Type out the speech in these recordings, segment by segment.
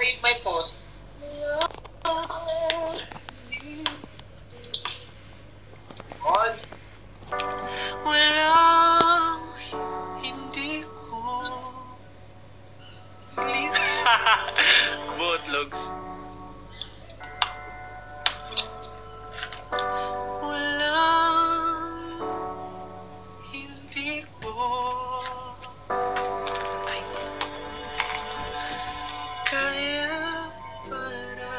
may post. On. Walang hindi ko. Please. Bootlogs. Walang hindi ko. Ay. Kaya para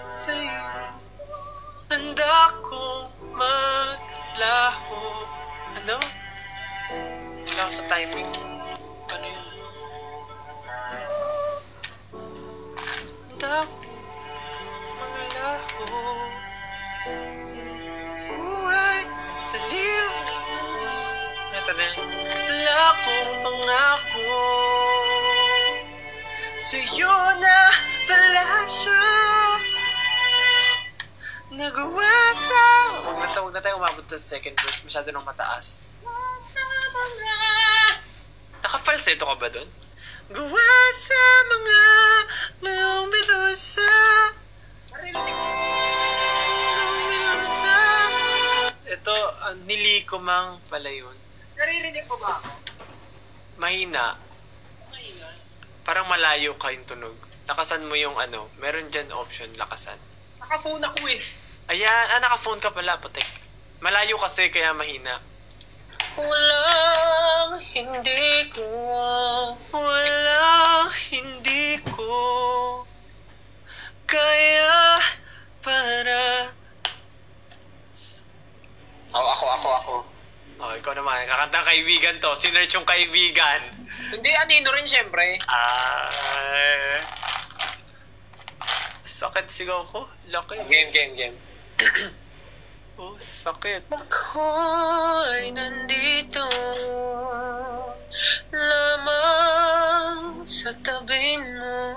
sa'yo. Handa kong maglaho. Ano? Wala ako sa timing. Ano yun? Handa kong maglaho. Buhay sa liw. Ito na yun. Wala akong pangako. Sa'yo na pala siya. Nagawa sa... Huwag na tayo umabot sa second verse. Masyado nang mataas. Nakapalseto ka ba dun? Gawa sa mga mayong bilusa. Ito, niliko mang pala yun. Naririnig mo ba ako? Mahina. Mahina? Parang malayo ka yung tunog. Lakasan mo yung ano. Meron dyan option, lakasan. Naka-phone ako eh. Ayan, naka-phone ka pala, putik. Malayo kasi, kaya mahina. Walang hindi ko. Walang hindi ko kaya para... Ako. Oh, ikaw naman. Kakanta ng kaibigan to. Sinerch yung kaibigan. Hindi, anino rin siyempre. Ay... Sakit sigaw ko. Laki. Game. Oh, sakit. Ako'y nandito lamang sa tabi mo.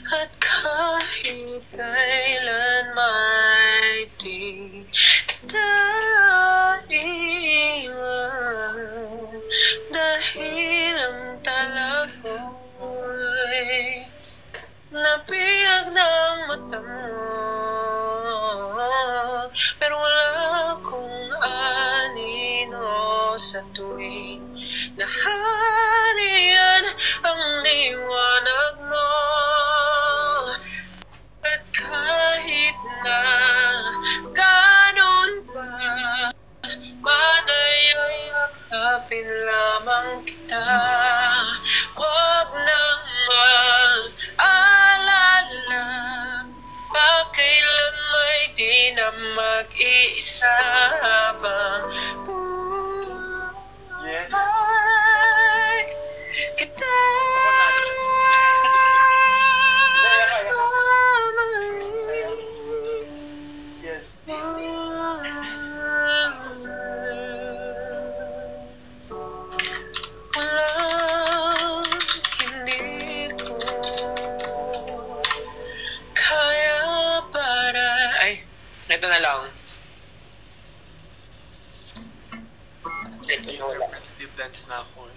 At kahit kailan may di kita iwan. Dahil ang tala ko'y napiyag ng mata mo. Pero wala akong anino sa tuwing naharian ang liwanag mo. At kahit na ganun pa, madayay akapin lamang kita. Huwag nang mag-alala, kailan may di na mag-iisa habang Yes. buhay kita. Yes. Walang hindi ko kaya para... Ay, ito na lang. Ito na lang. Deep dance na ako eh.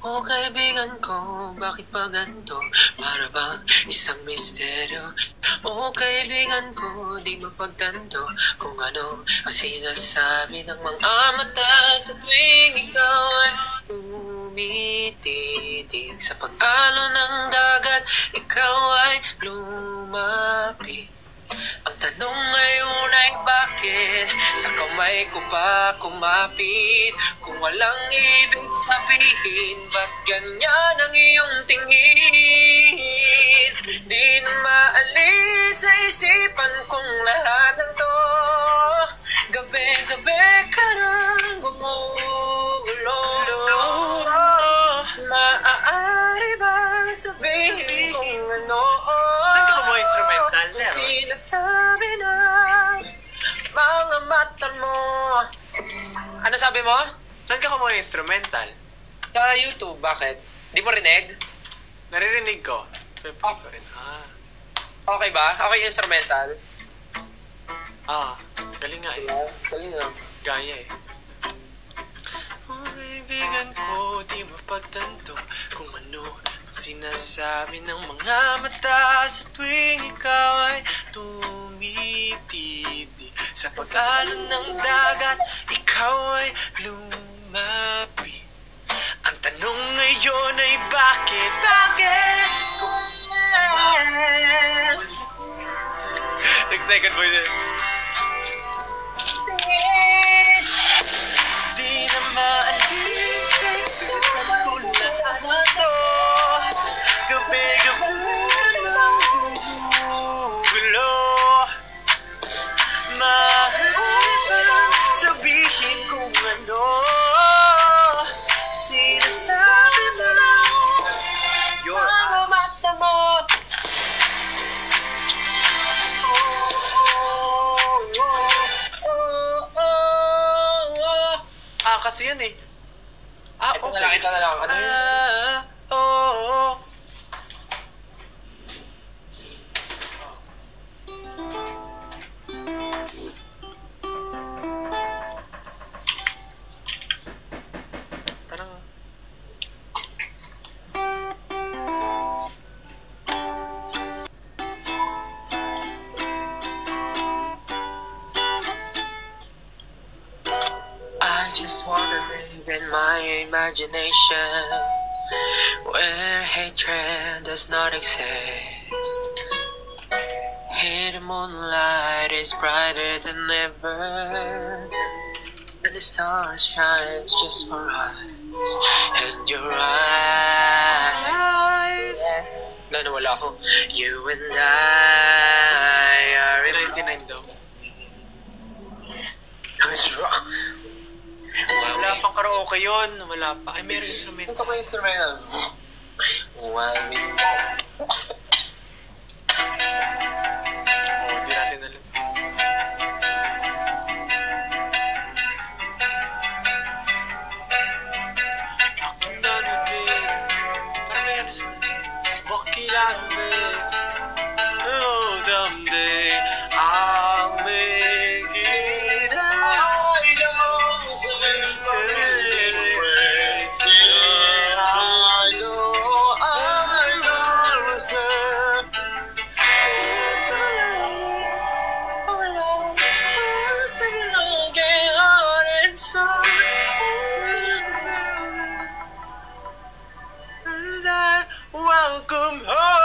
O kaibigan ko, bakit ba ganito? Para bang isang misteryo? O kaibigan ko, di mapagtanto kung ano ang sinasabi ng mga mata sa tuwing ikaw ay umititig. Sa pag-alo ng dagat, ikaw ay lumapit. Ang tanong ngayon ay bakit sa kamay ko pa kumapit? Kung walang ibig sabihin, ba't ganyan ang iyong tingin? Di na maalis sa isipan kong lahat ng to. Gabi-gabi ka nang gumugulo. Maaari bang sabihin kung ano? Nagka mo instrumental na yun? Sinasabi na mga mata mo. Ano sabi mo? Saan ka kumuha instrumental? Sa YouTube, bakit? Di mo rinig? Naririnig ko. Play ko rin. Okay ba? Okay instrumental? Galing nga eh. Galing nga. Gaya eh. Oh, kaibigan ko, di mapagtanto kung ano ang Sinasabi ng mga mata sa tuwing ikaw ay tumititig. Sa pag-alon ng dagat, ikaw ay lumapit. Ang tanong ngayon ay bakit? Bakit? Nag-second voice eh. Di na maalis sa isipan ko lahat ito. Gabi-gabi lang gumugulo. Maaari bang sabihin kung ano sinasabi mo lang your eyes. Mata mo. Kasi yan eh. Ito na lang, ito na lang. Ano yun? Parang I just wanna live in my imagination where hatred does not exist. Here the moonlight is brighter than ever, and the stars shine just for us. And your eyes, wala ako. You and I are in 99 daw. What's wrong? Wala pang karaoke yun. Wala pa. Ay, meron instrument. Ano pa instrumentals? One minute. Oh, di natin alam. Aking nanugin. Parang may ano sila. Bakilante. Oh, someday I'll make it out. I know welcome home.